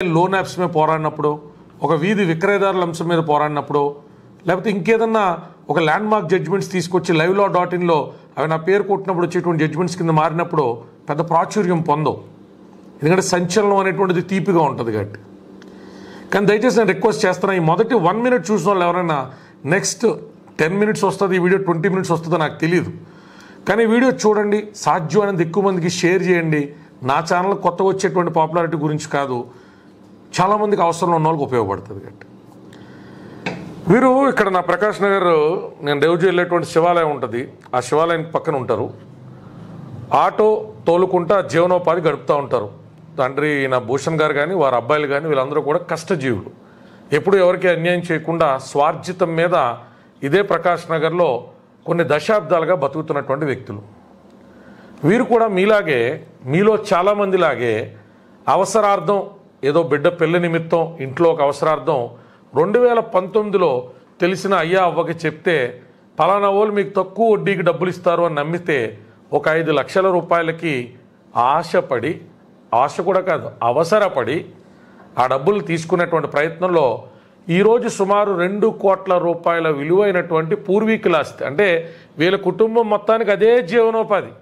Loan apps మీద పోరాడినప్పుడు, ఒక వీధి విక్రయదారుల అంశం మీద పోరాడినప్పుడు, లేకపోతే ఇంకేదన్నా ఒక ల్యాండ్ మార్క్ జడ్జిమెంట్స్ తీసుకొచ్చి liveLaw.in అవి నా పేరు కొట్టినప్పుడు వచ్చేటువంటి జడ్జిమెంట్స్ కింద మారినప్పుడు పెద్ద ప్రాచుర్యం పొందవు. ఎందుకంటే సంచలనం అనేటువంటిది తీపిగా ఉంటుంది కాబట్టి. కానీ దయచేసి నేను రిక్వెస్ట్ చేస్తున్నా, ఈ మొదటి 1 minute చూసిన వాళ్ళు ఎవరైనా నెక్స్ట్ 10 minutes వస్తుంది, ఈ వీడియో 20 minutes వస్తుందో నాకు తెలియదు. కానీ ఈ వీడియో చూడండి, సాధ్యమైనంత ఎక్కువ మందికి షేర్ చేయండి. నా ఛానల్ కొత్తగా వచ్చేటువంటి పాపులారిటీ గురించి కాదు, చాలామందికి అవసరం ఉన్న వాళ్ళకి ఉపయోగపడుతుంది కాబట్టి. వీరు ఇక్కడ నా ప్రకాష్ నగర్, నేను రోజు వెళ్ళేటువంటి శివాలయం ఉంటుంది, ఆ శివాలయం పక్కన ఉంటారు. ఆటో తోలుకుంటా జీవనోపాధి గడుపుతూ ఉంటారు. తండ్రి నా భూషణ్ గారు కానీ వారి అబ్బాయిలు కానీ వీళ్ళందరూ కూడా కష్టజీవులు. ఎప్పుడు ఎవరికి అన్యాయం చేయకుండా స్వార్జితం మీద ఇదే ప్రకాష్ నగర్లో కొన్ని దశాబ్దాలుగా బతుకుతున్నటువంటి వ్యక్తులు. వీరు కూడా మీలాగే, మీలో చాలామందిలాగే అవసరార్థం, ఏదో బిడ్డ పెళ్లి నిమిత్తం ఇంట్లో ఒక అవసరార్థం 2019లో తెలిసిన అయ్యా అవ్వకి చెప్తే పలానా వాళ్ళు మీకు తక్కువ వడ్డీకి డబ్బులు ఇస్తారు అని నమ్మితే ఒక 5 లక్షల రూపాయలకి ఆశపడి, ఆశ కూడా కాదు అవసరపడి ఆ డబ్బులు తీసుకునేటువంటి ప్రయత్నంలో ఈరోజు సుమారు 2 కోట్ల రూపాయల విలువైనటువంటి పూర్వీకుల ఆస్తి, అంటే వీళ్ళ కుటుంబం మొత్తానికి అదే జీవనోపాధి,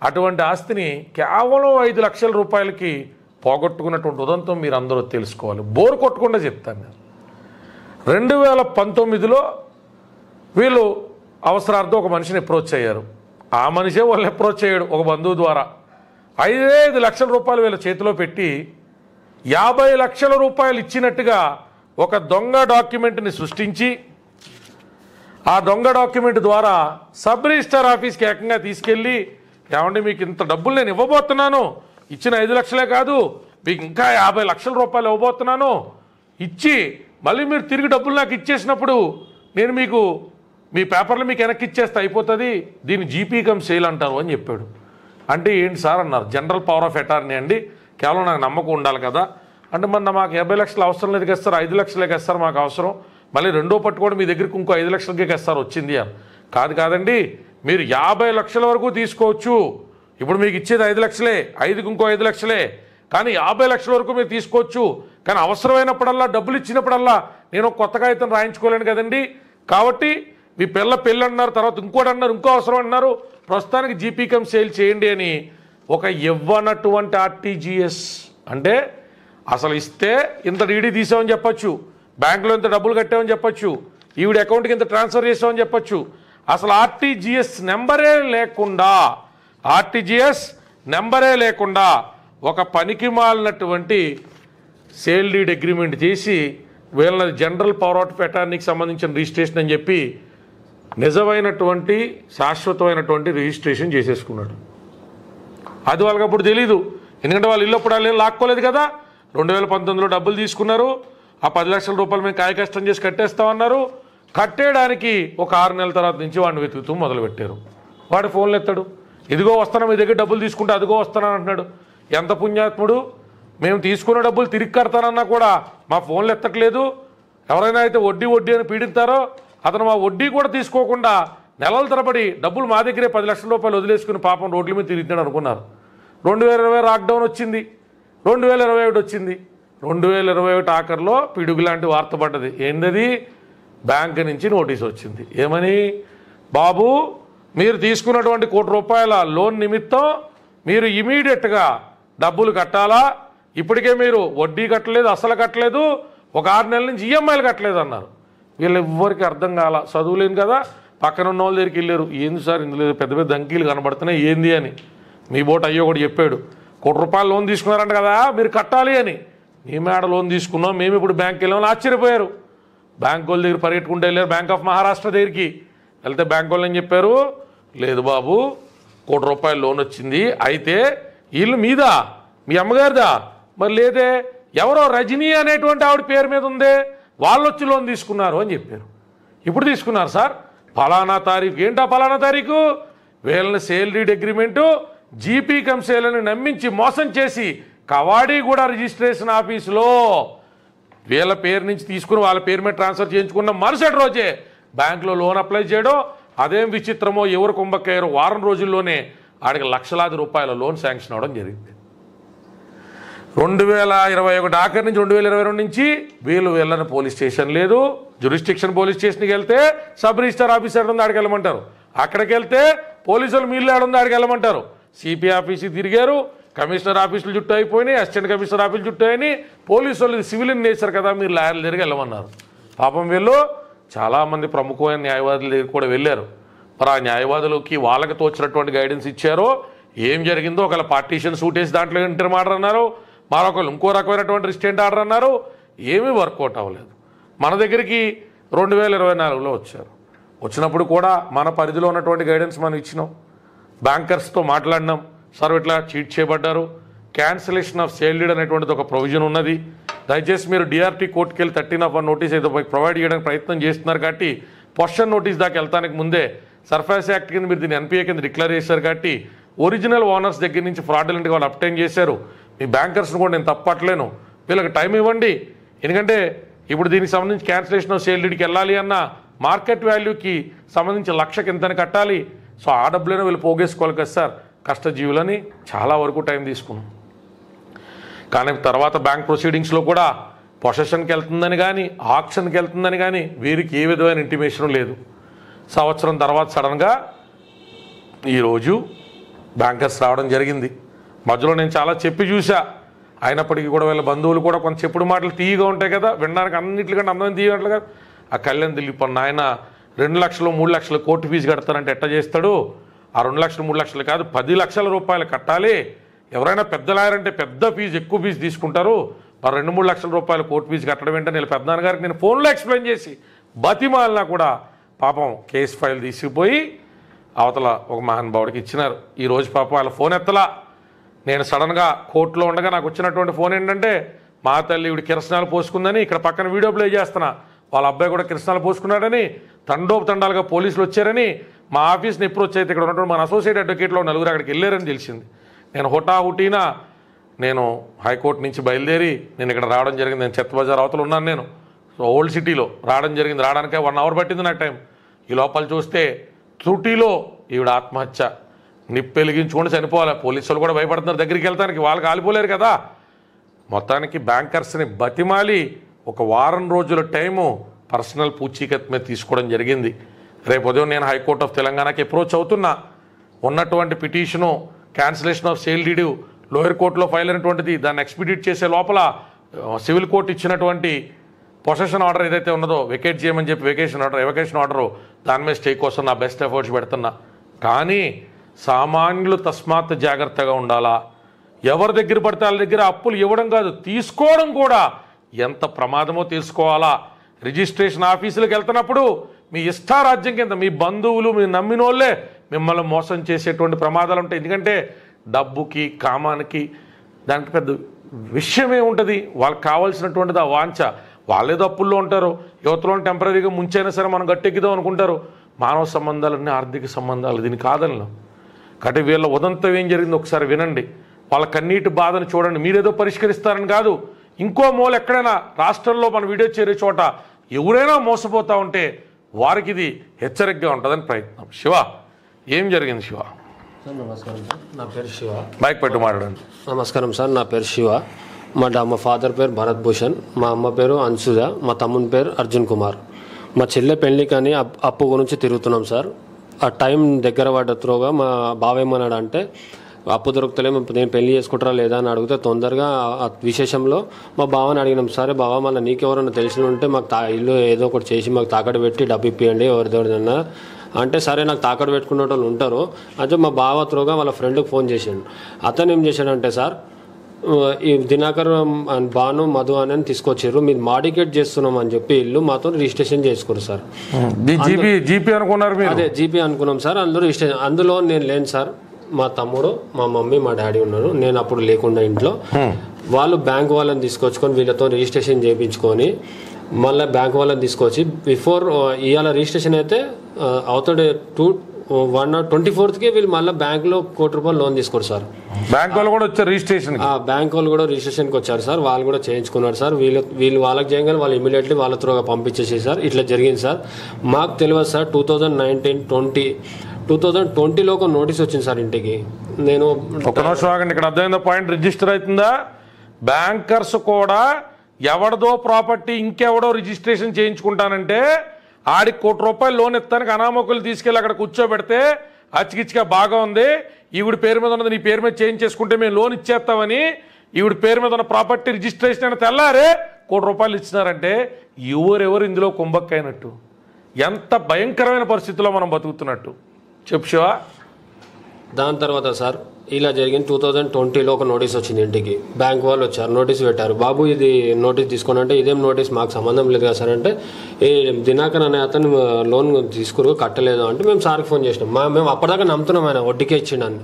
అటువంటి ఆస్తిని కేవలం 5 లక్షల రూపాయలకి పోగొట్టుకున్నటువంటి ఉదంతం మీరు అందరూ తెలుసుకోవాలి. బోరు కొట్టకుండా చెప్తాను నేను. 2019లో వీళ్ళు అవసరార్థం ఒక మనిషిని అప్రోచ్ అయ్యారు. ఆ మనిషే వాళ్ళు అప్రోచ్ అయ్యాడు ఒక బంధువు ద్వారా. 5 లక్షల రూపాయలు వీళ్ళ చేతిలో పెట్టి 50 లక్షల రూపాయలు ఇచ్చినట్టుగా ఒక దొంగ డాక్యుమెంట్ని సృష్టించి, ఆ దొంగ డాక్యుమెంట్ ద్వారా సబ్ రిజిస్టర్ ఆఫీస్కి ఏకంగా తీసుకెళ్ళి, ఏమంటే మీకు ఇంత డబ్బులు నేను ఇవ్వబోతున్నాను, ఇచ్చిన 5 లక్షలే కాదు మీకు ఇంకా 50 లక్షల రూపాయలు ఇవ్వబోతున్నాను, ఇచ్చి మళ్ళీ మీరు తిరిగి డబ్బులు నాకు ఇచ్చేసినప్పుడు నేను మీకు మీ పేపర్లు మీకు వెనక్కి ఇచ్చేస్తే అయిపోతుంది, దీన్ని జీపీ కమ్ సేల్ అంటారు అని చెప్పాడు. అంటే ఏంటి సార్ అన్నారు. జనరల్ పవర్ ఆఫ్ అటార్నీ అండి, కేవలం నాకు నమ్మకం ఉండాలి కదా. అంటే మన మాకు 50 లక్షలు అవసరం లేదు కదా సార్, 5 లక్షలే కదా సార్ మాకు అవసరం, మళ్ళీ రెండో పట్టుకోవడం మీ దగ్గరికి ఇంకో 5 లక్షలకే కదా సార్ వచ్చింది అని. కాదండి, మీరు 50 లక్షల వరకు తీసుకోవచ్చు. ఇప్పుడు మీకు ఇచ్చేది 5 లక్షలే, 5కి ఇంకో 5 లక్షలే, కానీ 50 లక్షల వరకు మీరు తీసుకోవచ్చు. కానీ అవసరమైనప్పుడల్లా, డబ్బులు ఇచ్చినప్పుడల్లా నేను కొత్త కాగితం రాయించుకోలేను కదండి, కాబట్టి మీ పెళ్ళి అన్నారు, తర్వాత ఇంకోటి అన్నారు, ఇంకో అవసరం అన్నారు, ప్రస్తుతానికి జీపీ కమ్ సేల్ చేయండి అని ఒక ఇవ్వనటువంటి ఆర్టీజీఎస్, అంటే అసలు ఇస్తే ఇంత డీడీ తీసామని చెప్పచ్చు, బ్యాంకులో ఇంత డబ్బులు కట్టామని చెప్పచ్చు, ఈవిడ అకౌంట్కి ఇంత ట్రాన్స్ఫర్ చేసామని చెప్పచ్చు. అసలు ఆర్టీజీఎస్ నెంబరే లేకుండా ఒక పనికి మాలినటువంటి సేల్ డీడ్ అగ్రిమెంట్ చేసి వీళ్ళని జనరల్ పవర్ ఆఫ్ అటార్నీకి సంబంధించిన రిజిస్ట్రేషన్ అని చెప్పి నిజమైనటువంటి శాశ్వతమైనటువంటి రిజిస్ట్రేషన్ చేసేసుకున్నాడు. అది వాళ్ళకి అప్పుడు తెలీదు, ఎందుకంటే వాళ్ళు ఇల్లు అప్పుడు వాళ్ళు లాక్కోలేదు కదా. 2019లో డబ్బులు తీసుకున్నారు, ఆ 10 లక్షల రూపాయలు మేము కాయ కష్టం చేసి కట్టేస్తామన్నారు. కట్టేయడానికి ఒక 6 నెలల తర్వాత నుంచి వాడిని వెతుకుతూ మొదలుపెట్టారు. వాడు ఫోన్లు ఎత్తాడు, ఇదిగో వస్తాను మీ దగ్గర డబ్బులు తీసుకుంటే అదిగో వస్తానని అంటున్నాడు. ఎంత పుణ్యాత్ముడు, మేము తీసుకున్న డబ్బులు తిరిగి కడతానన్నా కూడా మా ఫోన్లు ఎత్తట్లేదు. ఎవరైనా అయితే వడ్డీ అని పీడిస్తారో అతను మా వడ్డీ కూడా తీసుకోకుండా నెలల తరబడి డబ్బులు మా దగ్గరే 10 లక్షల రూపాయలు వదిలేసుకుని పాపం రోడ్ల మీద తిరుగుతున్నాడు అనుకున్నారు. 2020 లాక్డౌన్ వచ్చింది, 2021 వచ్చింది. 2021 ఆఖరిలో పిడుగు లాంటి వార్త పడ్డది. ఏంటది? బ్యాంక్ నుంచి నోటీస్ వచ్చింది. ఏమని? బాబు మీరు తీసుకున్నటువంటి ₹1 కోటి లోన్ నిమిత్తం మీరు ఇమీడియట్గా డబ్బులు కట్టాలా, ఇప్పటికే మీరు వడ్డీ కట్టలేదు, అసలు కట్టలేదు, ఒక 6 నెలల నుంచి ఈఎంఐలు కట్టలేదు అన్నారు. వీళ్ళు ఎవ్వరికి అర్థం కాల, చదువులేను కదా. పక్కన ఉన్న వాళ్ళ దగ్గరికి వెళ్ళారు, ఏంది సార్ ఇందులో పెద్ద పెద్ద అంకీలు కనబడుతున్నాయి ఏంది అని. మీ బోట్ అయ్యో ఒకటి చెప్పాడు, ₹1 కోటి లోన్ తీసుకున్నారంట కదా మీరు కట్టాలి అని. మేమేడ లోన్ తీసుకున్నాం, మేము ఇప్పుడు బ్యాంక్కి వెళ్ళామని ఆశ్చర్యపోయారు. బ్యాంక్ వాళ్ళ దగ్గర పరిగెట్టుకుంటూ వెళ్ళారు బ్యాంక్ ఆఫ్ మహారాష్ట్ర దగ్గరికి. వెళ్తే బ్యాంక్ వాళ్ళు ఏం చెప్పారు, లేదు బాబు ₹1 కోటి లోన్ వచ్చింది, అయితే వీళ్ళు మీదా మీ అమ్మగారిదా? మరి లేదే, ఎవరో రజనీ అనేటువంటి ఆవిడ పేరు మీద ఉందే, వాళ్ళు వచ్చి లోన్ తీసుకున్నారు అని చెప్పారు. ఇప్పుడు తీసుకున్నారు సార్ ఫలానా తారీఖు. ఏంటా ఫలానా తారీఖు? వీళ్ళని sale deed agreement GP cum sale అని నమ్మించి మోసం చేసి కవాడిగూడ రిజిస్ట్రేషన్ ఆఫీసులో వీళ్ళ పేరు నుంచి తీసుకుని వాళ్ళ పేరు మీద ట్రాన్స్ఫర్ చేయించుకున్న మరుసటి రోజే బ్యాంకులో లోన్ అప్లై చేయడం. అదేం విచిత్రమో, ఎవరు కుంభక్కయ్యారో వారం రోజుల్లోనే ఆడికి లక్షలాది రూపాయల లోన్ శాంక్షన్ అవడం జరిగింది. 2021 ఆఖరి నుంచి 2022 నుంచి వీళ్ళు వెళ్ళని పోలీస్ స్టేషన్ లేదు. జ్యూరిస్డిక్షన్ పోలీస్ స్టేషన్కి వెళ్తే సబ్ రిజిస్టర్ ఆఫీసర్ ఉంది, ఆడికి వెళ్ళమంటారు. అక్కడికి వెళ్తే పోలీసులు మీరు ఏడుంది, ఆడికి వెళ్ళమంటారు. సిపి ఆఫీస్కి తిరిగారు, కమిషనర్ ఆఫీసులు చుట్టూ అయిపోయినాయి, అసిస్టెంట్ కమిషనర్ ఆఫీసులు చుట్టూ అయినాయి. పోలీసులు ఇది సివిల్ ఇన్ నేచర్ కదా, మీరు లాయర్ల దగ్గరికి వెళ్ళమన్నారు. పాపం వీళ్ళు చాలామంది ప్రముఖమైన న్యాయవాదుల దగ్గర కూడా వెళ్ళారు. మరి ఆ న్యాయవాదులకి వాళ్ళకి తోచినటువంటి గైడెన్స్ ఇచ్చారో ఏం జరిగిందో, ఒకవేళ పార్టీషన్ సూట్ వేసి దాంట్లో ఇంటర్ ఆర్డర్ అన్నారు, మరొకరు ఇంకో రకమైనటువంటి రిస్టెంట్ ఆర్డర్ అన్నారు. ఏమీ వర్కౌట్ అవ్వలేదు. మన దగ్గరికి 2024లో వచ్చారు. వచ్చినప్పుడు కూడా మన పరిధిలో ఉన్నటువంటి గైడెన్స్ మనం ఇచ్చినాం. బ్యాంకర్స్తో మాట్లాడినాం. సార్ ఇట్లా చీట్ చేయబడ్డారు, క్యాన్సిలేషన్ ఆఫ్ సేల్ డీడ్ అనేటువంటిది ఒక ప్రొవిజన్ ఉన్నది. దయచేసి మీరు డిఆర్టీ కోర్టుకి వెళ్ళి 13 నోటీస్ ఏదో ప్రొవైడ్ చేయడానికి ప్రయత్నం చేస్తున్నారు కాబట్టి పొజిషన్ నోటీస్ దాకా వెళ్తానికి ముందే సర్ఫేస్ యాక్ట్ కింద మీరు దీన్ని ఎన్పిఏ కింద డిక్లేర్ చేశారు కాబట్టి ఒరిజినల్ ఓనర్స్ దగ్గర నుంచి ఫ్రాడ్యులెంట్గా వాళ్ళు అప్టైన్ చేశారు. మీ బ్యాంకర్స్ని కూడా నేను తప్పట్లేను, వీళ్ళకి టైం ఇవ్వండి. ఎందుకంటే ఇప్పుడు దీనికి సంబంధించి క్యాన్సిలేషన్ ఆఫ్ సేల్ డీడ్కి వెళ్ళాలి అన్న మార్కెట్ వాల్యూకి సంబంధించి లక్షకి ఎంతని కట్టాలి. సో ఆ డబ్బులైనా వీళ్ళు పోగేసుకోవాలి కదా సార్, కష్టజీవులని చాలా వరకు టైం తీసుకున్నాం. కానీ తర్వాత బ్యాంక్ ప్రొసీడింగ్స్లో కూడా పొసెషన్కి వెళ్తుందని కానీ ఆక్షన్కి వెళ్తుందని కానీ వీరికి ఏ విధమైన ఇంటిమేషన్ లేదు. సంవత్సరం తర్వాత సడన్గా ఈరోజు బ్యాంకర్స్ రావడం జరిగింది. మధ్యలో నేను చాలా చెప్పి చూసా, అయినప్పటికీ కూడా వీళ్ళ బంధువులు కూడా కొంచెం చెప్పుడు మాటలు తీయగా ఉంటాయి కదా, వినడానికి అన్నింటికంటే అందరం తీయట్లుగా. ఆ కళ్యాణ్ దిలీప్ అన్న ఆయన 2 లక్షలు 3 లక్షలు కోర్టు ఫీజు కడతారంటే ఎట్ట చేస్తాడు? ఆ 2 లక్షలు 3 లక్షలు కాదు, 10 లక్షల రూపాయలు కట్టాలి. ఎవరైనా పెద్ద లాయర్ అంటే పెద్ద ఫీజు, ఎక్కువ ఫీజు తీసుకుంటారు. మరి 2-3 లక్షల రూపాయలు కోర్టు ఫీజు కట్టడం ఏంటంటే నేను పెద్దనాన్నగారికి నేను ఫోన్లో ఎక్స్ప్లెయిన్ చేసి బతిమాలినా కూడా పాపం కేసు ఫైల్ తీసుకుపోయి అవతల ఒక మహానుభావుడికి ఇచ్చినారు. ఈరోజు పాపం వాళ్ళ ఫోన్ ఎత్తలా. నేను సడన్గా కోర్టులో ఉండగా నాకు వచ్చినటువంటి ఫోన్ ఏంటంటే, మా తల్లి ఇవిడి కిరసనాలు పోసుకుందని, ఇక్కడ పక్కన వీడియో ప్లే చేస్తున్నా, వాళ్ళ అబ్బాయి కూడా కిరసనాలు పోసుకున్నాడని, తండోపతండాలుగా పోలీసులు వచ్చారని, మా ఆఫీస్ని ఎప్పుడు వచ్చైతే ఇక్కడ ఉన్నటువంటి మన అసోసియేట్ అడ్వకేట్లో నలుగురు అక్కడికి వెళ్ళారని తెలిసింది. నేను హుటాహుటీన నేను హైకోర్టు నుంచి బయలుదేరి నేను ఇక్కడ రావడం జరిగింది. నేను చెత్త బజార్ అవతల ఉన్నాను, నేను ఓల్డ్ సిటీలో రావడం జరిగింది. రావడానికే 1 అవర్ పట్టింది నాకు టైం. ఈ లోపల చూస్తే త్రుటిలో ఈవిడ ఆత్మహత్య, నిప్పు వెలిగించుకొని చనిపోవాలి. పోలీసులు కూడా భయపడుతున్నారు దగ్గరికి వెళ్తానికి, వాళ్ళకి ఆలిపోలేరు కదా. మొత్తానికి బ్యాంకర్స్ని బతిమాలి 1 వారం రోజుల టైము పర్సనల్ పూచీకత్ మీద తీసుకోవడం జరిగింది. రేపు ఉదయం నేను హైకోర్టు ఆఫ్ తెలంగాణకి అప్రోచ్ అవుతున్నా. ఉన్నటువంటి petition cancellation of sale deed lower కోర్టులో ఫైల్ అయినటువంటిది, దాన్ని ఎక్స్పిడిట్ చేసే లోపల సివిల్ కోర్టు ఇచ్చినటువంటి పొసెషన్ ఆర్డర్ ఏదైతే ఉన్నదో వెకేట్ చేయమని చెప్పి ఎవకేషన్ ఆర్డరు దాని మీద స్టే కోసం నా బెస్ట్ ఎఫర్ట్స్ పెడుతున్నా. కానీ సామాన్యులు తస్మాత్ జాగ్రత్తగా ఉండాలా. ఎవరి దగ్గర పడితే వాళ్ళ దగ్గర అప్పులు ఇవ్వడం కాదు, తీసుకోవడం కూడా ఎంత ప్రమాదమో తెలుసుకోవాలా. రిజిస్ట్రేషన్ ఆఫీసులకు వెళ్తున్నప్పుడు మీ ఇష్టారాజ్యం కింద మీ బంధువులు మీ నమ్మిన వాళ్ళే మిమ్మల్ని మోసం చేసేటువంటి ప్రమాదాలు ఉంటాయి. ఎందుకంటే డబ్బుకి కామానికి దానికి పెద్ద విషయమే ఉంటుంది. వాళ్ళకి కావాల్సినటువంటిది ఆ వాంఛ. వాళ్ళేదో అప్పుల్లో ఉంటారు, యువతలో టెంపరీగా ముంచైనా సరే మనం గట్టెక్కిదాం అనుకుంటారు. మానవ సంబంధాలన్నీ ఆర్థిక సంబంధాలు, దీన్ని కాదనలేం. కాబట్టి వీళ్ళ ఉదంతం ఏం జరిగిందో ఒకసారి వినండి, వాళ్ళ కన్నీటి బాధను చూడండి. మీరేదో పరిష్కరిస్తారని కాదు, ఇంకో మూల ఎక్కడైనా రాష్ట్రంలో మన వీడియో చేరే చోట ఎవరైనా మోసపోతూ ఉంటే వారికి ఇది హెచ్చరికగా ఉంటుందని ప్రయత్నం. శివ, ఏం జరిగింది శివ? సార్ నమస్కారం సార్, నా పేరు శివ. బైక్ పెట్టు మాట్లాడండి. నమస్కారం సార్, నా పేరు శివ. మా ఫాదర్ పేరు భరత్ భూషణ్, మా అమ్మ పేరు అన్సుజ, మా తమ్ముని పేరు అర్జున్ కుమార్. మా చెల్లె పెళ్లి కానీ అప్పు గురించి తిరుగుతున్నాం సార్. ఆ టైం దగ్గర పడ్డత్రోగా మా బావ ఏమన్నాడు అంటే, అప్పు దొరుకుతలేము, నేను పెళ్లి చేసుకుంటారా లేదా అని అడిగితే తొందరగా ఆ విశేషంలో మా బావని అడిగినాం. సరే బావ, మళ్ళీ నీకెవరన్నా తెలిసిన ఉంటే మాకు ఇల్లు ఏదో ఒకటి చేసి మాకు తాకట్టు పెట్టి డబ్బు ఇప్పియండి ఎవరిదన్నా అంటే, సరే నాకు తాకట్టు పెట్టుకునే వాళ్ళు ఉంటారు అంటే మా బావ త్రోగా వాళ్ళ ఫ్రెండ్కి ఫోన్ చేసాడు. అతను ఏం చేశాడంటే, సార్ ఈ దినాకర్ భాను మధు అని తీసుకొచ్చారు, మీరు మాడికేట్ చేస్తున్నాం అని చెప్పి ఇల్లు మాతో రిజిస్ట్రేషన్ చేసుకోరు సార్. జీపీ అనుకున్నారు? అదే జీపీ అనుకున్నాం సార్. అందులో నేను లేను సార్, మా తమ్ముడు మా మమ్మీ మా డాడీ ఉన్నారు, నేను అప్పుడు లేకుండా ఇంట్లో. వాళ్ళు బ్యాంక్ వాళ్ళని తీసుకొచ్చుకొని వీళ్ళతో రిజిస్ట్రేషన్ చేయించుకొని మళ్ళీ బ్యాంక్ వాళ్ళని తీసుకొచ్చి బిఫోర్ ఇవాళ రిజిస్ట్రేషన్ అయితే అవుతాడు 24th వీళ్ళు మళ్ళీ బ్యాంక్లో ₹1 కోటి లోన్ తీసుకోరు సార్. బ్యాంక్ వాళ్ళు కూడా వచ్చారు రిజిస్ట్రేషన్, బ్యాంక్ వాళ్ళు కూడా రిజిస్ట్రేషన్కి వచ్చారు సార్. వాళ్ళు కూడా చేయించుకున్నారు సార్. వీళ్ళు వాళ్ళకి చేయగానే వాళ్ళు ఇమీడియట్లీ వాళ్ళ త్రోగా పంపించేసి సార్ ఇట్లా జరిగింది సార్. మాకు తెలియదు సార్. 2019-20 ఒక నోటీస్ వచ్చింది సార్ ఇంటికి. నేను ఒక నిమిషం ఆగండి, ఇక్కడ అర్థమైందా పాయింట్? రిజిస్టర్ అవుతుందా బ్యాంకర్స్ కూడా ఎవరిదో ప్రాపర్టీ ఇంకెవడో రిజిస్ట్రేషన్ చేయించుకుంటానంటే ఆడికి ₹1,00,00,000 లోన్ ఇస్తానికి అనామకులు తీసుకెళ్ళి అక్కడ కూర్చోబెడితే అచ్చికిచ్చిగా బాగా ఉంది, ఈవిడ పేరు మీద ఉన్నది నీ పేరు మీద చేంజ్ చేసుకుంటే మేము లోన్ ఇచ్చేస్తామని ఈవిడ పేరు మీద ఉన్న ప్రాపర్టీ రిజిస్ట్రేషన్ అని తెల్లారే ₹1,00,00,000 ఇచ్చినారంటే ఎవరెవరు ఇందులో కుంభక్కైనట్టు? ఎంత భయంకరమైన పరిస్థితుల్లో మనం బతుకుతున్నట్టు చెప్పు శివ. దాని తర్వాత సార్ ఇలా జరిగింది 2020లో ఒక నోటీస్ వచ్చింది ఇంటికి. బ్యాంక్ వాళ్ళు వచ్చారు, నోటీస్ పెట్టారు. బాబు ఇది నోటీస్ తీసుకోండి అంటే ఇదేం నోటీస్, మాకు సంబంధం లేదు కదా సార్ అంటే, ఈ దినాకర్ అనే అతను లోన్ తీసుకురు కట్టలేదు అంటే మేము సార్కి ఫోన్ చేసినాం. మేము అప్పటిదాకా నమ్ముతున్నాం ఆయన వడ్డీకే ఇచ్చిండని.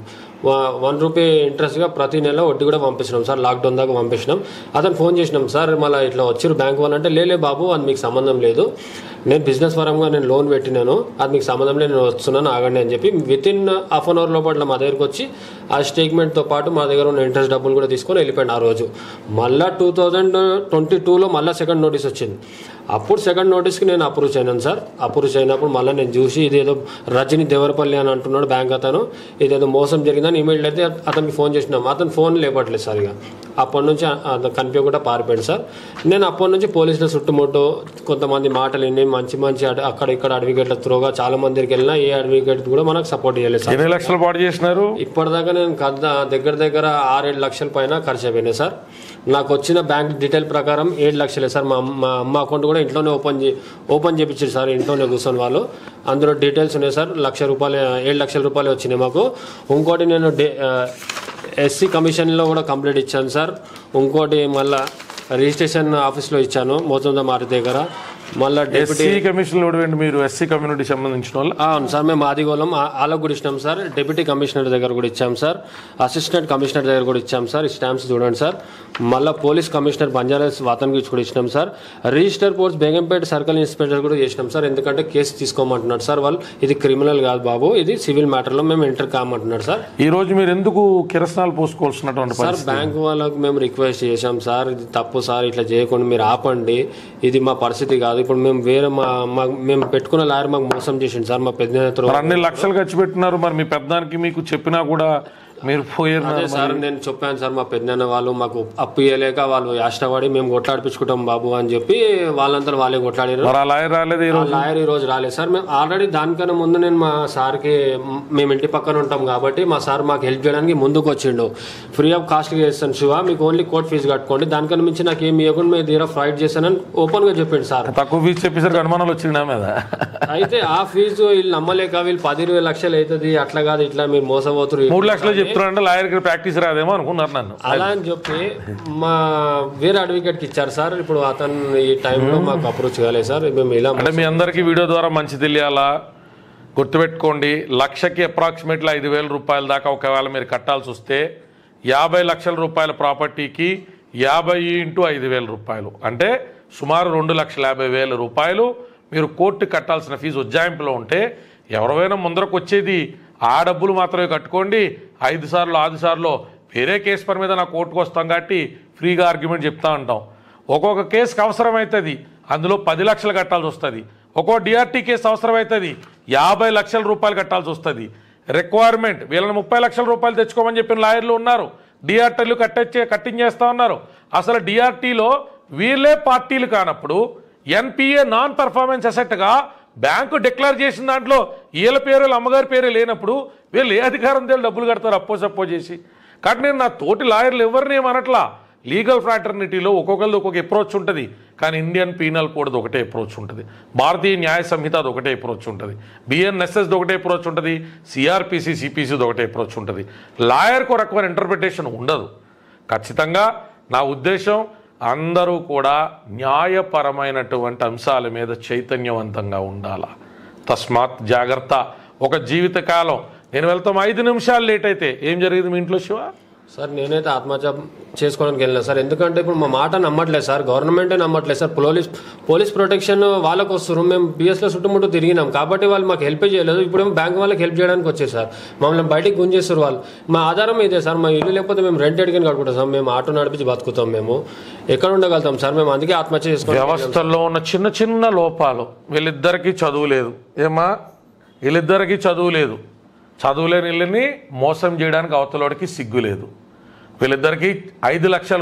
₹1 ఇంట్రెస్ట్గా ప్రతి నెల వడ్డీ కూడా పంపించినాం సార్. లాక్డౌన్ దాకా పంపించినాం. అతను ఫోన్ చేసినాం, సార్ మళ్ళీ ఇట్లా వచ్చారు బ్యాంక్ వాళ్ళు అంటే, లేలే బాబు అది మీకు సంబంధం లేదు, నేను బిజినెస్ పరంగా నేను లోన్ పెట్టినాను, అది మీకు సంబంధం లేదు, నేను వస్తున్నాను ఆగండి అని చెప్పి వితిన్ ½ అన్ అవర్ లోపల మా దగ్గరకు వచ్చి ఆ స్టేట్మెంట్తో పాటు మా దగ్గర ఉన్న ఇంట్రెస్ట్ డబ్బులు కూడా తీసుకొని వెళ్ళిపోయాను ఆ రోజు. మళ్ళీ 2022లో మళ్ళీ సెకండ్ నోటీస్ వచ్చింది. అప్పుడు సెకండ్ నోటీస్కి నేను అప్రూవ్ చేయను సార్. అప్రూవ్ చేయనప్పుడు మళ్ళీ నేను చూసి ఇదేదో రజని దేవరపల్లి అని అంటున్నాడు బ్యాంక్ అతను, ఇదేదో మోసం జరిగిందని ఇమీడియట్ అయితే అతనికి ఫోన్ చేసినాం. అతను ఫోన్ లేపట్లేదు సార్. ఇక అప్పటి నుంచి కనిపించకుండా పారిపోయాడు సార్. నేను అప్పటి నుంచి పోలీసుల చుట్టుముట్టు కొంతమంది మాటలు విని మంచి అక్కడ ఇక్కడ అడ్వకేట్ల త్రోగా చాలా మంది దగ్గరికి వెళ్ళినా ఏ అడ్వకేట్ కూడా మనకు సపోర్ట్ చేయలేదు సార్. ఎన్ని లక్షలు పాటు చేసినారు? ఇప్పటిదాకా నేను దగ్గర 6-7 లక్షల పైన ఖర్చు అయిపోయినాయి సార్. నాకు వచ్చిన బ్యాంక్ డీటెయిల్ ప్రకారం 7 లక్షలే సార్. మా అమ్మ అకౌంట్ కూడా ఇంట్లోనే ఓపెన్ చేయించారు సార్, ఇంట్లోనే కూర్చొని వాళ్ళు. అందులో డీటెయిల్స్ ఉన్నాయి సార్. ₹1,00,000 7 లక్షల రూపాయలు వచ్చినాయి మాకు. ఇంకోటి నేను SC కమిషన్లో కూడా కంప్లీట్ ఇచ్చాను సార్. ఇంకోటి మళ్ళీ రిజిస్ట్రేషన్ ఆఫీస్లో ఇచ్చాను మోతంద మారి దగ్గర. మళ్ళీ డెప్యూటీ కమిషనర్ కూడా మీరు SC కమ్యూనిటీ సంబంధించిన వాళ్ళు? అవును సార్, మేము ఆదిగోళం వాళ్ళకు కూడా ఇచ్చినాం సార్. డిప్యూటీ కమిషనర్ దగ్గర కూడా ఇచ్చాం సార్. అసిస్టెంట్ కమిషనర్ దగ్గర కూడా ఇచ్చాం సార్. ఈ స్టాంప్స్ చూడండి సార్. మళ్ళీ పోలీస్ కమిషనర్ బంజారాస్ వాతన్కి కూడా ఇచ్చినాం sir. Register post Begumpet circle inspector కూడా చేసినాం సార్. ఎందుకంటే కేసు తీసుకోమంటున్నారు సార్ వాళ్ళు. ఇది క్రిమినల్ కాదు బాబు, ఇది సివిల్ మ్యాటర్లో మేము ఎంటర్ కామంటున్నారు సార్. ఈ రోజు మీరు ఎందుకు కిరసనాలు పోసుకోవాల్సినటువంటి సార్ బ్యాంక్ వాళ్ళకు మేము రిక్వెస్ట్ చేశాం సార్, ఇది తప్పు సార్, ఇట్లా చేయకుండా మీరు ఆపండి, ఇది మా పరిస్థితి కాదు. ఇప్పుడు మేము వేరే మేము పెట్టుకున్న లాయర్ మాకు మోసం చేసింది సార్. మా పెద్ద అన్ని లక్షలు ఖర్చు పెట్టినారు, మరి మీ పెద్దానికి మీకు చెప్పినా కూడా మీరు పోయారు. అదే సార్ నేను చెప్పాను సార్, మా పెద్దనాన్న వాళ్ళు మాకు అప్పు ఇవ్వలేక వాళ్ళు యాష్టపడి మేము కొట్లాడిపించుకుంటాం బాబు అని చెప్పి వాళ్ళంతా వాళ్ళే కొట్లాడారు. లాయర్ ఈ రోజు రాలేదు సార్. మేము ఆల్రెడీ దానికన్నా ముందు నేను మా సార్కి, మేము ఇంటి పక్కన ఉంటాం కాబట్టి మా సార్ మాకు హెల్ప్ చేయడానికి ముందుకు వచ్చిండు. ఫ్రీ ఆఫ్ కాస్ట్ చేస్తాను శివ, మీకు ఓన్లీ కోర్ట్ ఫీజు కట్టుకోండి, దానికన్నా మించి నాకు ఏమి ఇవ్వకుండా మీరు తీరా ఫ్రైట్ చేశానని ఓపెన్ గా చెప్పిండు సార్. తక్కువ ఫీజు చెప్పేసరికి అనుమానాలు వచ్చిందా మీద? అయితే ఆ ఫీజు వీళ్ళు నమ్మలేక వీళ్ళు 10-20 లక్షలు అవుతుంది, అట్లా కాదు ఇట్లా మీరు మోసపోతున్నారు, 3 లక్షలు చెప్తున్నారంటే లాయర్ ప్రాక్టీస్ రాదేమో అనుకున్నారు నన్ను. అలా అని చెప్పి మా వేరే అడ్వకేట్కి ఇచ్చారు సార్. ఇప్పుడు అతను ఈ టైంలో మాకు అప్రోచ్ కాలేదు సార్. మేము ఇలా అంటే మీ అందరికీ వీడియో ద్వారా మంచి తెలియాలా, గుర్తుపెట్టుకోండి, లక్షకి అప్రాక్సిమేట్లీ ₹5,000 దాకా ఒకవేళ మీరు కట్టాల్సి వస్తే 50 లక్షల రూపాయల ప్రాపర్టీకి 50 × ₹5,000 అంటే సుమారు ₹2,50,000 మీరు కోర్టు కట్టాల్సిన ఫీజు ఉజ్జాయింపులో ఉంటే ఎవరైనా ముందరకు వచ్చేది ఆ డబ్బులు మాత్రమే కట్టుకోండి, 5 సార్లు 6 సార్లు వేరే కేసు పని మీద నా కోర్టుకు వస్తాం కాబట్టి ఫ్రీగా ఆర్గ్యుమెంట్ చెప్తా ఉంటాం. ఒక్కొక్క కేసుకి అవసరమవుతుంది అందులో 10 లక్షలు కట్టాల్సి వస్తుంది. ఒక్కో DRT కేసు అవసరమవుతుంది 50 లక్షల రూపాయలు కట్టాల్సి వస్తుంది. రిక్వైర్మెంట్ వీళ్ళని 30 లక్షల రూపాయలు తెచ్చుకోమని చెప్పిన లాయర్లు ఉన్నారు, DRTలు కట్టించేస్తా ఉన్నారు. అసలు DRTలో వీళ్ళే పార్టీలు కానప్పుడు NPA నాన్ పర్ఫార్మెన్స్ అసెట్గా బ్యాంకు డిక్లేర్ చేసిన దాంట్లో వీళ్ళ పేరు అమ్మగారి పేరు లేనప్పుడు వీళ్ళు ఏ అధికారం తెలియదు డబ్బులు కడతారు అప్పో చేసి. కాబట్టి నేను నా తోటి లాయర్లు ఎవరిని ఏమనట్లా. లీగల్ ఫ్రాటర్నిటీలో ఒక్కొక్కరిది ఒక్కొక్క అప్రోచ్ ఉంటుంది, కానీ ఇండియన్ పీనల్ కోడ్ది ఒకటే అప్రోచ్ ఉంటుంది, భారతీయ న్యాయ సంహిత అది ఒకటే అప్రోచ్ ఉంటుంది, BNSSది ఒకటే అప్రోచ్ ఉంటుంది, CRPC CPCది ఒకటే అప్రోచ్ ఉంటుంది. లాయర్కు ఒక రకమైన ఇంటర్ప్రిటేషన్ ఉండదు. ఖచ్చితంగా నా ఉద్దేశం అందరూ కూడా న్యాయపరమైనటువంటి అంశాల మీద చైతన్యవంతంగా ఉండాలా. తస్మాత్ జాగ్రత్త. ఒక జీవితకాలం నేను వెళ్తాం 5 నిమిషాలు లేట్ అయితే ఏం జరిగింది మీ ఇంట్లో శివ? సార్ నేనైతే ఆత్మహత్య చేసుకోవడానికి వెళ్ళినా సార్. ఎందుకంటే ఇప్పుడు మా మాట నమ్మట్లేదు సార్, గవర్నమెంటే నమ్మట్లేదు సార్. పోలీస్ ప్రొటెక్షన్ వాళ్ళకు వస్తారు, మేము BSలో చుట్టుముట్టు తిరిగినాం కాబట్టి వాళ్ళు మాకు హెల్ప్ చేయలేదు. ఇప్పుడేమో బ్యాంక్ వాళ్ళకి హెల్ప్ చేయడానికి వచ్చారు సార్. మమ్మల్ని బయటికి గుంజేస్తారు వాళ్ళు. మా ఆధారం ఇదే సార్, మా ఇల్లు లేకపోతే మేము రెంట్ ఎడికని కట్టుకుంటాం సార్, మేము ఆటో నడిపించి బతుకుతాం, మేము ఎక్కడ ఉండగలుగుతాం సార్. మేము అందుకే ఆత్మహత్య చేసుకుంటాం. వ్యవస్థల్లో ఉన్న చిన్న లోపాలు. వీళ్ళిద్దరికీ చదువు లేదు ఏమా, వీళ్ళిద్దరికీ చదువు లేదు. చదువులేని ఇళ్ళని మోసం చేయడానికి అవతలోడికి సిగ్గు లేదు. వీళ్ళిద్దరికి 5 లక్షల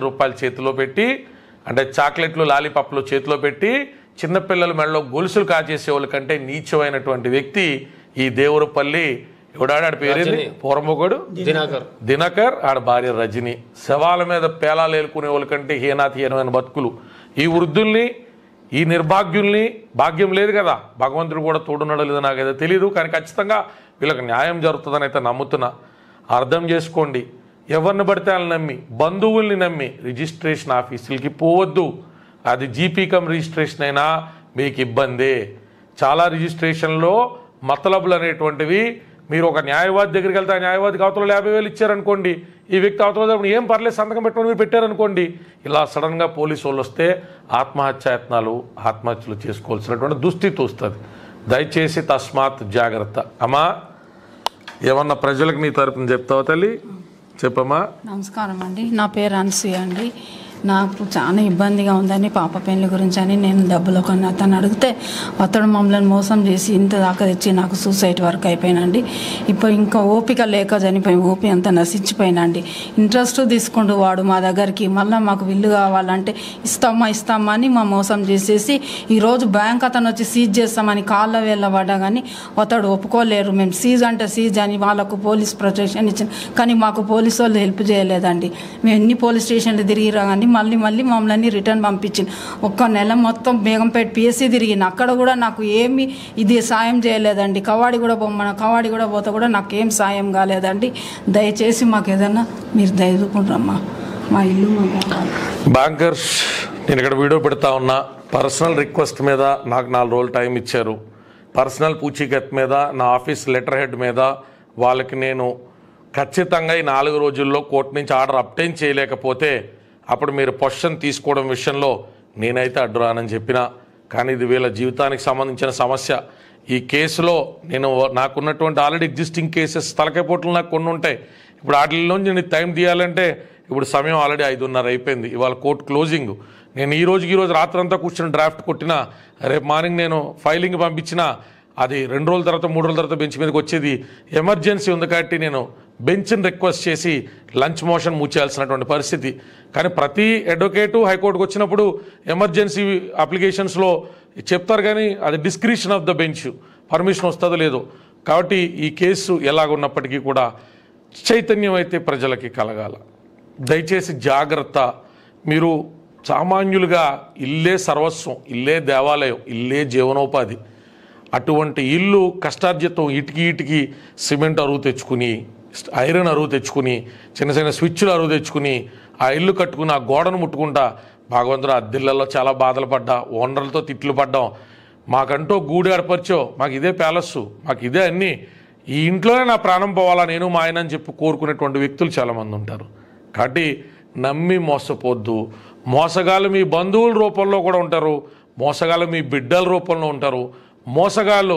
రూపాయలు చేతిలో పెట్టి, అంటే చాక్లెట్లు లాలీపాప్లు చేతిలో పెట్టి చిన్నపిల్లల మెడలో గొలుసులు కాచేసే వాళ్ళ కంటే నీచమైనటువంటి వ్యక్తి ఈ దేవురపల్లి. ఎవడాడు పేరేంది? పూర్వమొగడు దినకర్, ఆడ భార్య రజని. శవాల మీద పేలాలు ఏలుకునే వాళ్ళ కంటే హీనాతీయమైన బతుకులు. ఈ వృద్ధుల్ని, ఈ నిర్భాగ్యుల్ని, భాగ్యం లేదు కదా, భగవంతుడు కూడా తోడున్నాడో లేదో నాకైతే తెలియదు, కానీ ఖచ్చితంగా వీళ్ళకి న్యాయం జరుగుతుందని అయితే నమ్ముతున్నా. అర్థం చేసుకోండి. ఎవరిని పడితే వాళ్ళని నమ్మి, బంధువుల్ని నమ్మి రిజిస్ట్రేషన్ ఆఫీసులకి పోవద్దు. అది జీపీ కమ్ రిజిస్ట్రేషన్ అయినా మీకు ఇబ్బందే. చాలా రిజిస్ట్రేషన్లో మతలబులు అనేటువంటివి, మీరు ఒక న్యాయవాది దగ్గరికి వెళ్తే ఆ న్యాయవాదికి అవతల 50,000 ఇచ్చారనుకోండి, ఈ వ్యక్తి అవతల ఏం పర్లేదు సంతకం పెట్టమని మీరు పెట్టారనుకోండి, ఇలా సడన్గా పోలీసు వాళ్ళు వస్తే ఆత్మహత్యలు చేసుకోవాల్సినటువంటి దుస్థితి వస్తుంది. దయచేసి తస్మాత్ జాగ్రత్త. అమ్మా, ఏమన్నా ప్రజలకు నీ తరపున చెప్తావా తల్లి? చెప్పమ్మా. నమస్కారం అండి, నా పేరు అనసూయ అండి. నాకు చాలా ఇబ్బందిగా ఉందని పాప పెళ్లి గురించి అని నేను డబ్బులు కొన్ని అతను అడిగితే అతడు మమ్మల్ని మోసం చేసి ఇంత దాకా తెచ్చి నాకు సూసైడ్ వరకు అయిపోయినండి. ఇప్పుడు ఇంకా ఓపిక లేక చనిపోయి ఓపి అంతా నశించిపోయినండి. ఇంట్రెస్ట్ తీసుకుంటూ వాడు మా దగ్గరికి మళ్ళీ మాకు ఇల్లు కావాలంటే ఇస్తామా అని మా మోసం చేసేసి ఈరోజు బ్యాంక్ అతను వచ్చి సీజ్ చేస్తామని కాళ్ళ వెళ్ళబడ్డా కానీ అతడు ఒప్పుకోలేరు. మేము సీజ్ అంటే సీజ్ అని వాళ్ళకు పోలీస్ ప్రొటెక్షన్ ఇచ్చిన, కానీ మాకు పోలీసు వాళ్ళు హెల్ప్ చేయలేదండి. మేము ఎన్ని పోలీస్ స్టేషన్లు తిరిగిరా కానీ మళ్ళీ మమ్మల్ని రిటర్న్ పంపించింది. ఒక్క నెల మొత్తం బేగంపేట పిఎస్సి తిరిగిన, అక్కడ కూడా నాకు ఏమీ ఇది సాయం చేయలేదండి. కవాడి కూడా పోతే కూడా నాకు ఏం సాయం కాలేదండి. దయచేసి మాకు ఏదన్నా మీరు దయచుకుంటారమ్మా, మా ఇల్లు బ్యాంకర్స్. నేను ఇక్కడ వీడియో పెడతా ఉన్నా. పర్సనల్ రిక్వెస్ట్ మీద నాకు 4 రోజులు టైం ఇచ్చారు. పర్సనల్ పూచీకత్ మీద, నా ఆఫీస్ లెటర్ హెడ్ మీద వాళ్ళకి నేను ఖచ్చితంగా ఈ 4 రోజుల్లో కోర్టు నుంచి ఆర్డర్ అబ్టైన్ చేయలేకపోతే అప్పుడు మీరు పొజిషన్ తీసుకోవడం విషయంలో నేనైతే అడ్డురానని చెప్పినా, కానీ ఇది వీళ్ళ జీవితానికి సంబంధించిన సమస్య. ఈ కేసులో నాకున్నటువంటి ఆల్రెడీ ఎగ్జిస్టింగ్ కేసెస్ తలకాయపోట్లు నాకు కొన్ని ఉంటాయి. ఇప్పుడు వాటిల్లోంచి నేను టైం తీయాలంటే ఇప్పుడు సమయం ఆల్రెడీ 5:30 అయిపోయింది. ఇవాళ కోర్టు క్లోజింగ్. నేను ఈ రోజు రాత్రంతా కూర్చొని డ్రాఫ్ట్ కొట్టినా, రేపు మార్నింగ్ నేను ఫైలింగ్ పంపించినా అది 2 రోజుల తర్వాత 3 రోజుల తర్వాత బెంచ్ మీదకి వచ్చేది. ఎమర్జెన్సీ ఉంది కాబట్టి నేను బెంచ్ని రిక్వెస్ట్ చేసి లంచ్ మోషన్ మూచేయాల్సినటువంటి పరిస్థితి. కానీ ప్రతి అడ్వకేటు హైకోర్టుకు వచ్చినప్పుడు ఎమర్జెన్సీ అప్లికేషన్స్లో చెప్తారు, కానీ అది discretion of the bench, permission వస్తుందో లేదో. కాబట్టి ఈ కేసు ఎలాగున్నప్పటికీ కూడా చైతన్యం అయితే ప్రజలకి కలగాల. దయచేసి జాగ్రత్త. మీరు సామాన్యులుగా ఇల్లే సర్వస్వం, ఇల్లే దేవాలయం, ఇల్లే జీవనోపాధి. అటువంటి ఇల్లు కష్టార్జితం ఇటుకి సిమెంట్ అరువు తెచ్చుకుని, ఐరన్ అరువు తెచ్చుకుని, చిన్న స్విచ్లు అరువు తెచ్చుకుని ఆ ఇల్లు కట్టుకుని ఆ గోడను ముట్టుకుంటా భగవంతుడు అద్దెళ్లలో చాలా బాధలు పడ్డా, ఓనర్లతో తిట్లు పడ్డాం. మాకంటూ గూడు ఏర్పరిచో, మాకు ఇదే ప్యాలెస్, మాకు ఇదే అన్నీ, ఈ ఇంట్లోనే నా ప్రాణం పోవాలా నేను మా ఆయన అని చెప్పి కోరుకునేటువంటి వ్యక్తులు చాలామంది ఉంటారు. కాబట్టి నమ్మి మోసపోద్దు. మోసగాళ్ళు మీ బంధువుల రూపంలో కూడా ఉంటారు, మోసగాళ్ళు మీ బిడ్డల రూపంలో ఉంటారు, మోసగాళ్ళు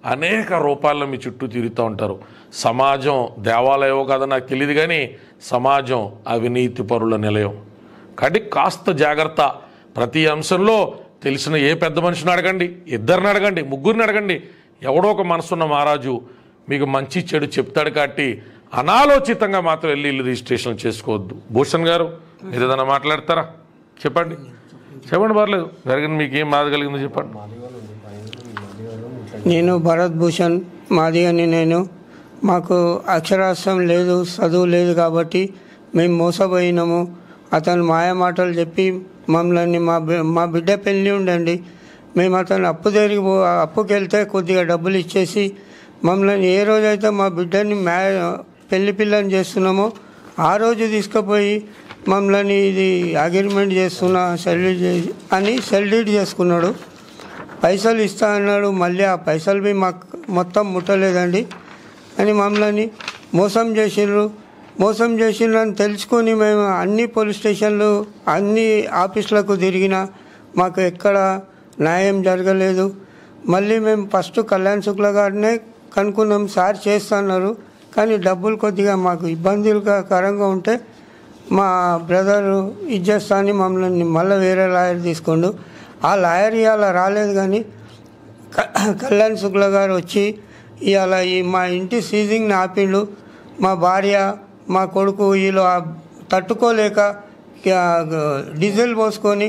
అనేక రూపాల్లో మీ చుట్టూ తిరుగుతూ ఉంటారు. సమాజం దేవాలయం కాదో నాకు తెలియదు, కానీ సమాజం అవినీతి పరుల నిలయం. కాబట్టి కాస్త జాగ్రత్త. ప్రతి అంశంలో తెలిసిన ఏ పెద్ద మనిషిని అడగండి, 2 అడగండి, 3 అడగండి. ఎవడో ఒక మనసున్న మహారాజు మీకు మంచి చెడు చెప్తాడు. కాబట్టి అనాలోచితంగా మాత్రం వెళ్ళి ఇల్లు రిజిస్ట్రేషన్ చేసుకోవద్దు. భూషణ్ గారు మీరు ఏదైనా మాట్లాడతారా? చెప్పండి పర్లేదు. జరిగింది మీకు ఏం బాధ కలిగిందో చెప్పండి. నేను భరత్ భూషణ్ మాదిగని. మాకు అక్షరాస్యం లేదు, చదువు లేదు, కాబట్టి మేము మోసపోయినాము. అతను మాయ మాటలు చెప్పి మమ్మల్ని మా బిడ్డ పెళ్ళి ఉండండి, మేము అతను అప్పుకి వెళ్తే కొద్దిగా డబ్బులు ఇచ్చేసి మమ్మల్ని ఏ రోజైతే మా బిడ్డని పెళ్లి పిల్లని చేస్తున్నామో ఆ రోజు తీసుకుపోయి మమ్మల్ని ఇది అగ్రిమెంట్ చేస్తున్నా సెల్ డీడ్ చేసుకున్నాడు. పైసలు ఇస్తా అన్నాడు, మళ్ళీ ఆ పైసలు మాకు మొత్తం ముట్టలేదండి అని మమ్మల్ని మోసం చేసిండ్రు అని తెలుసుకొని మేము అన్ని పోలీస్ స్టేషన్లు, అన్ని ఆఫీసులకు తిరిగినా మాకు ఎక్కడ న్యాయం జరగలేదు. మళ్ళీ మేము ఫస్ట్ కళ్యాణ్ శుక్లా గారినే కనుక్కున్నాం, సార్ చేస్తున్నారు, కానీ డబ్బులు కొద్దిగా మాకు ఇబ్బందికరంగా ఉంటే మా బ్రదరు ఇచ్చేస్తా అని మమ్మల్ని మళ్ళీ వేరే లాయర్ తీసుకోండు. ఆ లాయర్ ఇవాళ రాలేదు, కానీ కళ్యాణ్ శుక్లా గారు వచ్చి ఇవాళ మా ఇంటి సీజింగ్ని ఆపిండు. మా భార్య, మా కొడుకు వీళ్ళు తట్టుకోలేక డీజిల్ పోసుకొని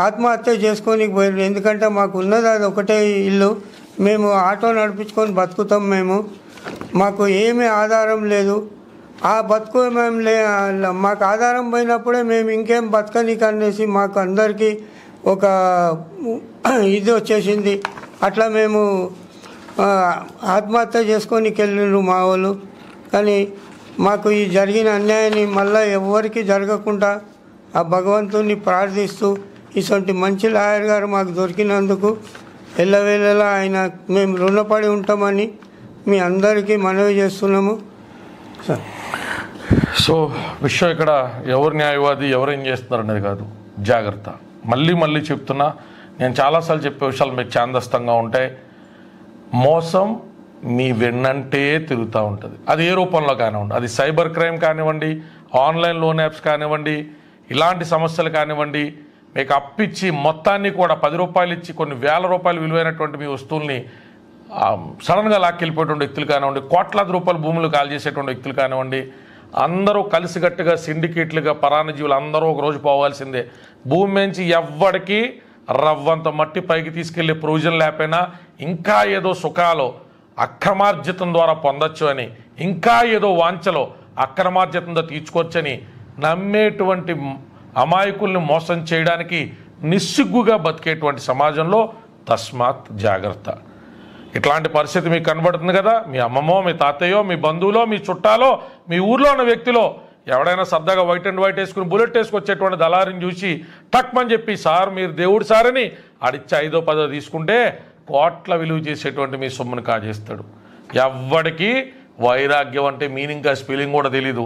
ఆత్మహత్య చేసుకొని పోయారు. ఎందుకంటే మాకు ఉన్నది అది ఒకటే ఇల్లు, మేము ఆటో నడిపించుకొని బతుకుతాం. మాకు ఏమీ ఆధారం లేదు. ఆ బతుకు మేము మాకు ఆధారం పోయినప్పుడే మేము ఇంకేం బతకనీకి అనేసి మాకు అందరికీ ఒక ఇది వచ్చేసింది. అట్లా మేము ఆత్మహత్య చేసుకొని వెళ్ళిండ్రు మా వాళ్ళు. కానీ మాకు ఈ జరిగిన అన్యాయాన్ని మళ్ళీ ఎవరికి జరగకుండా ఆ భగవంతుని ప్రార్థిస్తూ ఇటువంటి మంచి లాయర్ గారు మాకు దొరికినందుకు ఎల్లవేళలా ఆయన మేము రుణపడి ఉంటామని మీ అందరికీ మనవి చేస్తున్నాము సార్. సో విషయం ఇక్కడ ఎవరు న్యాయవాది ఎవరేం చేస్తున్నారు అనేది కాదు, జాగ్రత్త. మళ్ళీ చెప్తున్నా, నేను చాలాసార్లు చెప్పే విషయాలు మీకు ఛాందస్తంగా ఉంటాయి. మోసం మీ వెన్నంటే తిరుగుతూ ఉంటుంది. అది ఏ రూపంలో కానివ్వండి, అది సైబర్ క్రైమ్ కానివ్వండి, ఆన్లైన్ లోన్ యాప్స్ కానివ్వండి, ఇలాంటి సమస్యలు కానివ్వండి, మీకు అప్పిచ్చి మొత్తాన్ని కూడా 10 రూపాయలు ఇచ్చి కొన్ని వేల రూపాయలు విలువైనటువంటి మీ వస్తువుల్ని సడన్గా లాక్కెళ్ళిపోయేటువంటి వ్యక్తులు కానివ్వండి, కోట్లాది రూపాయల భూములు కాల్ చేసేటువంటి వ్యక్తులు కానివ్వండి, అందరూ కలిసికట్టుగా సిండికేట్లుగా పరాన్నజీవులు అందరూ ఒకరోజు పోవాల్సిందే. భూమి నుంచి ఎవ్వడికి రవ్వంత మట్టి పైకి తీసుకెళ్లే ప్రొవిజన్ లేకపోయినా ఇంకా ఏదో సుఖాలు అక్రమార్జితం ద్వారా పొందొచ్చు అని, ఇంకా ఏదో వాంఛలో అక్రమార్జితంతో తీర్చుకోవచ్చని నమ్మేటువంటి అమాయకుల్ని మోసం చేయడానికి నిస్సిగ్గుగా బతికేటువంటి సమాజంలో తస్మాత్ జాగ్రత్త. ఇట్లాంటి పరిస్థితి మీకు కనబడుతుంది కదా, మీ అమ్మమ్మో, మీ తాతయ్యో, మీ బంధువులో, మీ చుట్టాలో, మీ ఊర్లో ఉన్న వ్యక్తిలో ఎవడైనా సరదాగా వైట్ అండ్ వైట్ వేసుకుని బుల్లెట్ వేసుకొచ్చేటువంటి దళారిని చూసి టక్మని చెప్పి సార్ మీరు దేవుడు సార్ అని ఆడిచ్చి 5దో 10దో తీసుకుంటే కోట్ల విలువ చేసేటువంటి మీ సొమ్మును కాజేస్తాడు. ఎవ్వడికి వైరాగ్యం అంటే మీనింగ్ స్పెల్లింగ్ కూడా తెలీదు.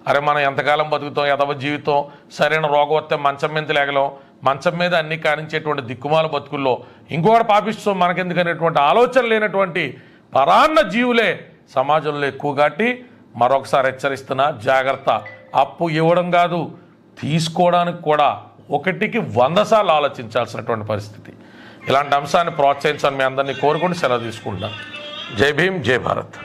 అరే మనం ఎంతకాలం బతుకుతాం, ఎదవ జీవితం, సరైన రోగం వస్తే మంచం మీద లేగలం, మంచం మీద అన్ని కానించేటువంటి దిక్కుమాల బతుకుల్లో ఇంకొకటి పాపిస్తాం మనకెందుకనేటువంటి ఆలోచన లేనటువంటి పరాన్న జీవులే సమాజంలో ఎక్కువ. కాబట్టి మరొకసారి హెచ్చరిస్తున్నా, జాగ్రత్త. అప్పు ఇవ్వడం కాదు, తీసుకోవడానికి కూడా 1కి 100 సార్లు ఆలోచించాల్సినటువంటి పరిస్థితి. ఇలాంటి అంశాన్ని ప్రోత్సహించాలని మీ అందరినీ కోరుకుంటూ సెలవు తీసుకుంటాను. జై భీమ్, జై భారత్.